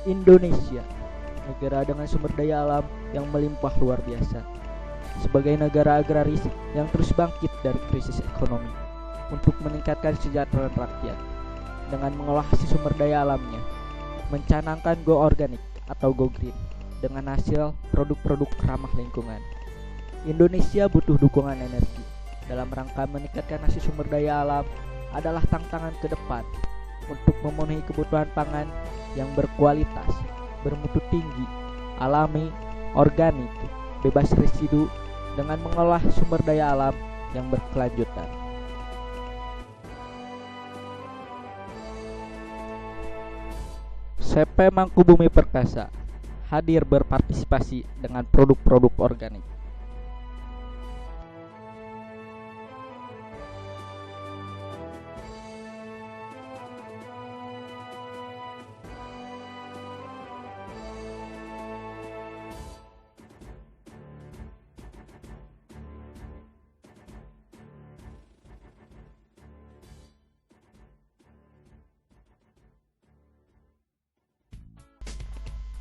Indonesia, negara dengan sumber daya alam yang melimpah luar biasa. Sebagai negara agraris yang terus bangkit dari krisis ekonomi untuk meningkatkan kesejahteraan rakyat dengan mengolah sumber daya alamnya, mencanangkan go organik atau go green dengan hasil produk-produk ramah lingkungan. Indonesia butuh dukungan energi dalam rangka meningkatkan sumber daya alam adalah tantangan ke depan untuk memenuhi kebutuhan pangan yang berkualitas, bermutu tinggi, alami, organik, bebas residu dengan mengolah sumber daya alam yang berkelanjutan. CP Mangkubumi Perkasa hadir berpartisipasi dengan produk-produk organik.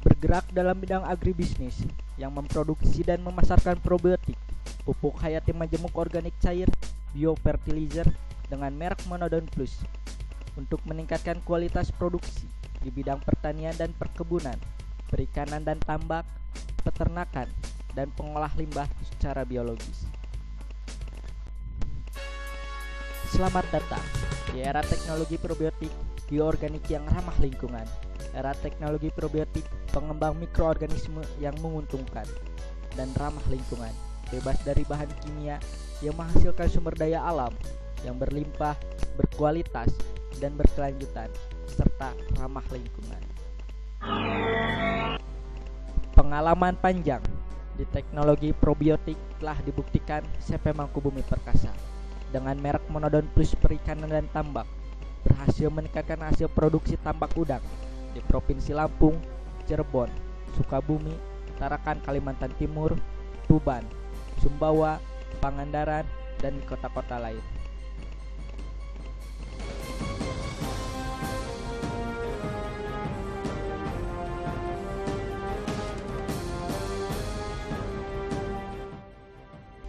Bergerak dalam bidang agribisnis yang memproduksi dan memasarkan probiotik, pupuk hayati majemuk organik cair, biofertilizer dengan merek Monodon Plus untuk meningkatkan kualitas produksi di bidang pertanian dan perkebunan, perikanan dan tambak, peternakan, dan pengolah limbah secara biologis. Selamat datang di era teknologi probiotik bioorganik yang ramah lingkungan. Era teknologi probiotik pengembang mikroorganisme yang menguntungkan dan ramah lingkungan, bebas dari bahan kimia yang menghasilkan sumber daya alam yang berlimpah, berkualitas, dan berkelanjutan, serta ramah lingkungan. Pengalaman panjang di teknologi probiotik telah dibuktikan CP Mangkubumi Perkasa dengan merek Monodon Plus perikanan dan tambak berhasil meningkatkan hasil produksi tambak udang di Provinsi Lampung, Cirebon, Sukabumi, Tarakan Kalimantan Timur, Tuban, Sumbawa, Pangandaran, dan di kota-kota lain.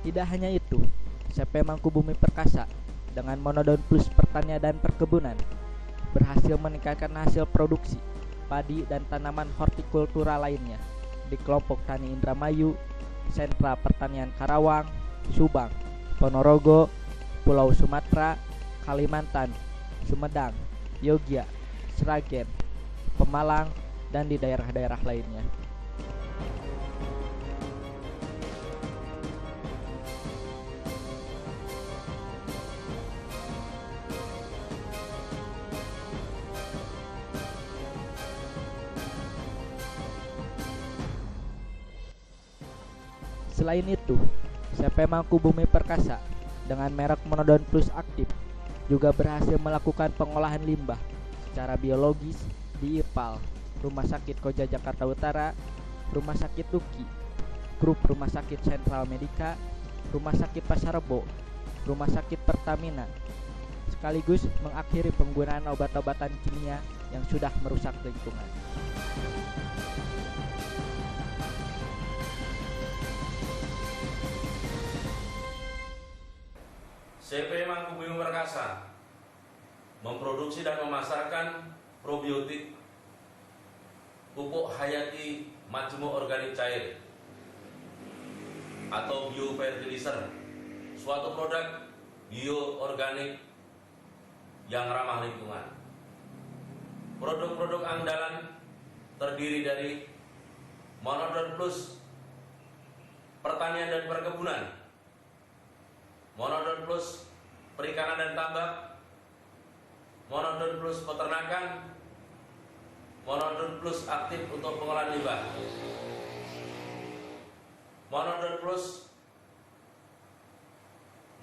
Tidak hanya itu, CP Mangkubumi Perkasa dengan Monodon Plus pertanian dan perkebunan berhasil meningkatkan hasil produksi padi dan tanaman hortikultura lainnya di kelompok Tani Indramayu, Sentra Pertanian Karawang, Subang, Ponorogo, Pulau Sumatera, Kalimantan, Sumedang, Yogyakarta, Sragen, Pemalang, dan di daerah-daerah lainnya. Selain itu, CP Mangkubumi Perkasa dengan merek Monodon Plus aktif juga berhasil melakukan pengolahan limbah secara biologis di IPAL, Rumah Sakit Koja Jakarta Utara, Rumah Sakit Tuki, Grup Rumah Sakit Sentral Medika, Rumah Sakit Pasar Rebo, Rumah Sakit Pertamina, sekaligus mengakhiri penggunaan obat-obatan kimia yang sudah merusak lingkungan. CP Mangkubumi Perkasa memproduksi dan memasarkan probiotik pupuk hayati majemuk organik cair atau biofertilizer, suatu produk bioorganik yang ramah lingkungan. Produk-produk andalan terdiri dari Monodon Plus pertanian dan perkebunan, Monodon Plus perikanan dan tambak, Monodon Plus peternakan, Monodon Plus aktif untuk pengolahan limbah. Monodon Plus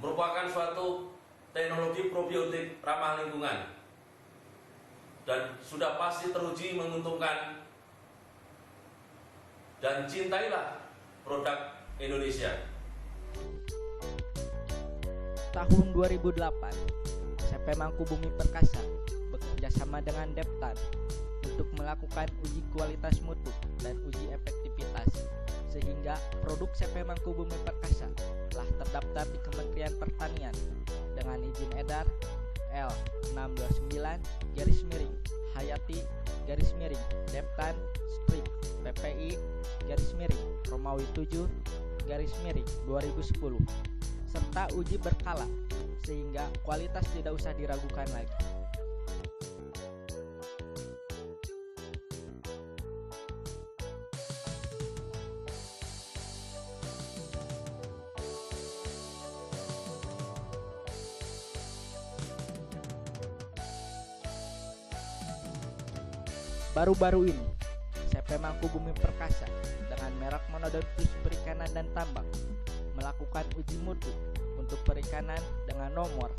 merupakan suatu teknologi probiotik ramah lingkungan dan sudah pasti teruji menguntungkan, dan cintailah produk Indonesia. Tahun 2008, CP Mangkubumi Perkasa bekerja sama dengan Deptan untuk melakukan uji kualitas mutu dan uji efektivitas, sehingga produk CP Mangkubumi Perkasa telah terdaftar di Kementerian Pertanian dengan izin edar L629-Hayati-Deptan Strip PPI Romawi 7-2010 serta uji berkala sehingga kualitas tidak usah diragukan lagi. Baru-baru ini, CP Mangkubumi Perkasa dengan merek Monodon Plus Perikanan dan Tambak melakukan uji mutu untuk perikanan dengan nomor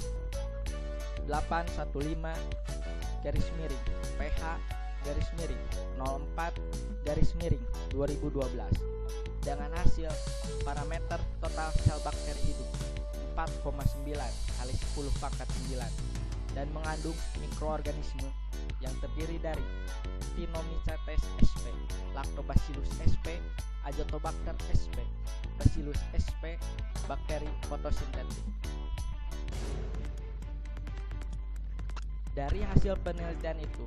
815-PH-04-2012 dengan hasil parameter total sel bakteri hidup 4,9x10⁻⁹ dan mengandung mikroorganisme yang terdiri dari Actinomycetes sp, Lactobacillus sp, Azotobacter sp, Bacillus sp, bakteri fotosintetik. Dari hasil penelitian itu,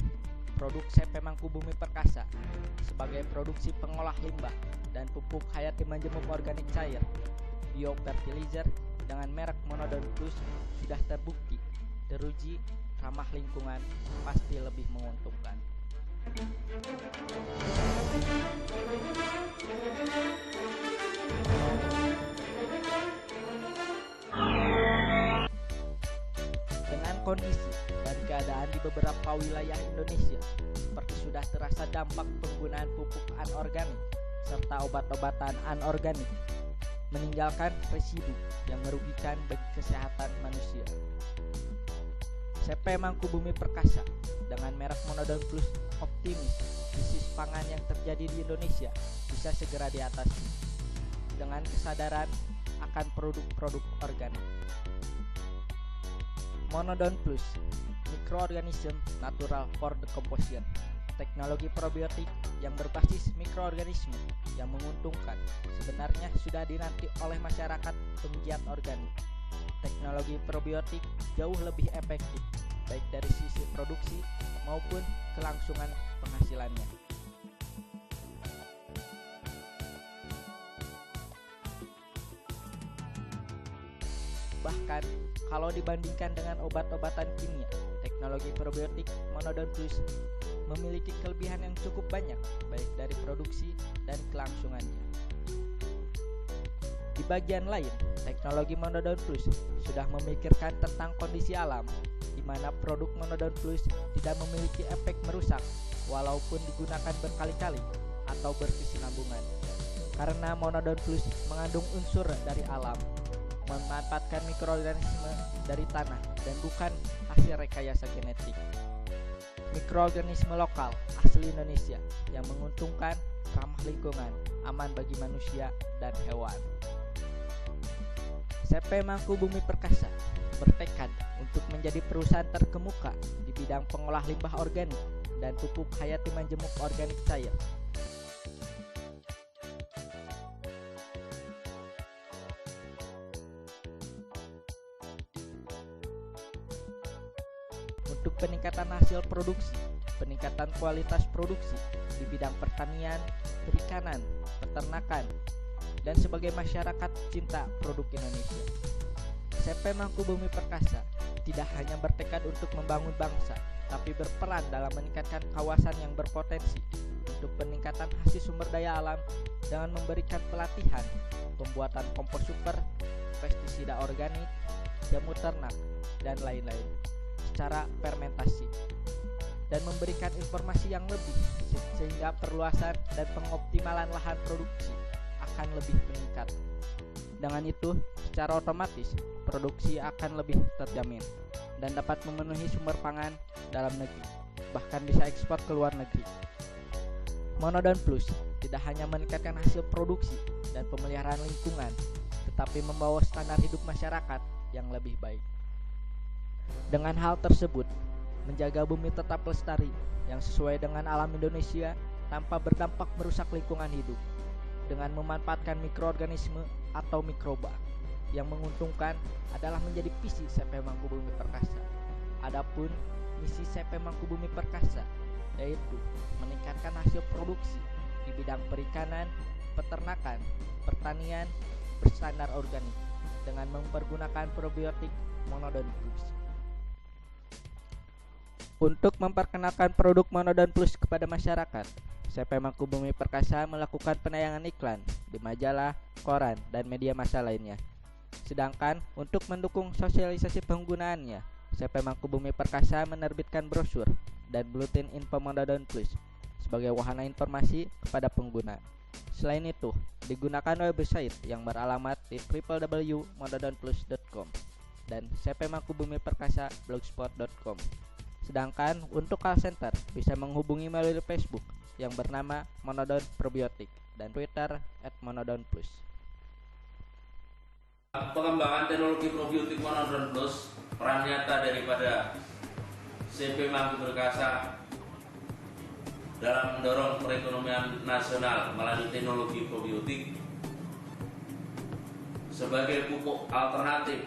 produk CP Mangkubumi Perkasa sebagai produksi pengolah limbah dan pupuk hayati menjemuk organik cair biofertilizer dengan merek Monodon Plus sudah terbukti, teruji, ramah lingkungan, pasti lebih menguntungkan. Dengan kondisi dan keadaan di beberapa wilayah Indonesia seperti sudah terasa dampak penggunaan pupuk anorganik serta obat-obatan anorganik meninggalkan residu yang merugikan bagi kesehatan manusia. CP Mangkubumi Perkasa dengan merek Monodon Plus optimis krisis pangan yang terjadi di Indonesia bisa segera diatasi dengan kesadaran akan produk-produk organik. Monodon Plus, Microorganism Natural for Decomposition, teknologi probiotik yang berbasis mikroorganisme yang menguntungkan sebenarnya sudah dinanti oleh masyarakat penggiat organik. Teknologi probiotik jauh lebih efektif baik dari sisi produksi maupun kelangsungan penghasilannya. Bahkan kalau dibandingkan dengan obat-obatan kimia, teknologi probiotik Monodon Plus memiliki kelebihan yang cukup banyak baik dari produksi dan kelangsungannya. Di bagian lain, teknologi Monodon Plus sudah memikirkan tentang kondisi alam, di mana produk Monodon Plus tidak memiliki efek merusak walaupun digunakan berkali-kali atau berkesinambungan. Karena Monodon Plus mengandung unsur dari alam, memanfaatkan mikroorganisme dari tanah dan bukan hasil rekayasa genetik. Mikroorganisme lokal asli Indonesia yang menguntungkan, ramah lingkungan, aman bagi manusia dan hewan. CP Mangkubumi Perkasa bertekad untuk menjadi perusahaan terkemuka di bidang pengolah limbah organik dan pupuk hayati menjemuk organik cair. Untuk peningkatan hasil produksi, peningkatan kualitas produksi di bidang pertanian, perikanan, peternakan, dan sebagai masyarakat cinta produk Indonesia. CP Mangkubumi Perkasa tidak hanya bertekad untuk membangun bangsa, tapi berperan dalam meningkatkan kawasan yang berpotensi untuk peningkatan hasil sumber daya alam dengan memberikan pelatihan, pembuatan kompos super, pestisida organik, jamu ternak, dan lain-lain secara fermentasi, dan memberikan informasi yang lebih sehingga perluasan dan pengoptimalan lahan produksi akan lebih meningkat. Dengan itu, secara otomatis produksi akan lebih terjamin dan dapat memenuhi sumber pangan dalam negeri, bahkan bisa ekspor ke luar negeri. Monodon Plus tidak hanya meningkatkan hasil produksi dan pemeliharaan lingkungan, tetapi membawa standar hidup masyarakat yang lebih baik. Dengan hal tersebut, menjaga bumi tetap lestari yang sesuai dengan alam Indonesia tanpa berdampak merusak lingkungan hidup dengan memanfaatkan mikroorganisme atau mikroba. Yang menguntungkan adalah menjadi visi CP Mangkubumi Perkasa. Adapun misi CP Mangkubumi Perkasa yaitu meningkatkan hasil produksi di bidang perikanan, peternakan, pertanian berstandar organik dengan mempergunakan probiotik Monodon Plus. Untuk memperkenalkan produk Monodon Plus kepada masyarakat, CP Mangkubumi Perkasa melakukan penayangan iklan di majalah, koran, dan media massa lainnya. Sedangkan untuk mendukung sosialisasi penggunaannya, CP Mangkubumi Perkasa menerbitkan brosur dan buletin info Monodon Plus sebagai wahana informasi kepada pengguna. Selain itu, digunakan website yang beralamat di www.monodonplus.com dan CP Mangkubumi Perkasa blogspot.com. Sedangkan untuk call center bisa menghubungi melalui Facebook yang bernama Monodon Probiotik dan Twitter @monodonplus. Pengembangan teknologi probiotik Monodon Plus, peran nyata daripada CP Mangkubumi Perkasa dalam mendorong perekonomian nasional melalui teknologi probiotik sebagai pupuk alternatif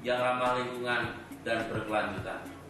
yang ramah lingkungan dan berkelanjutan.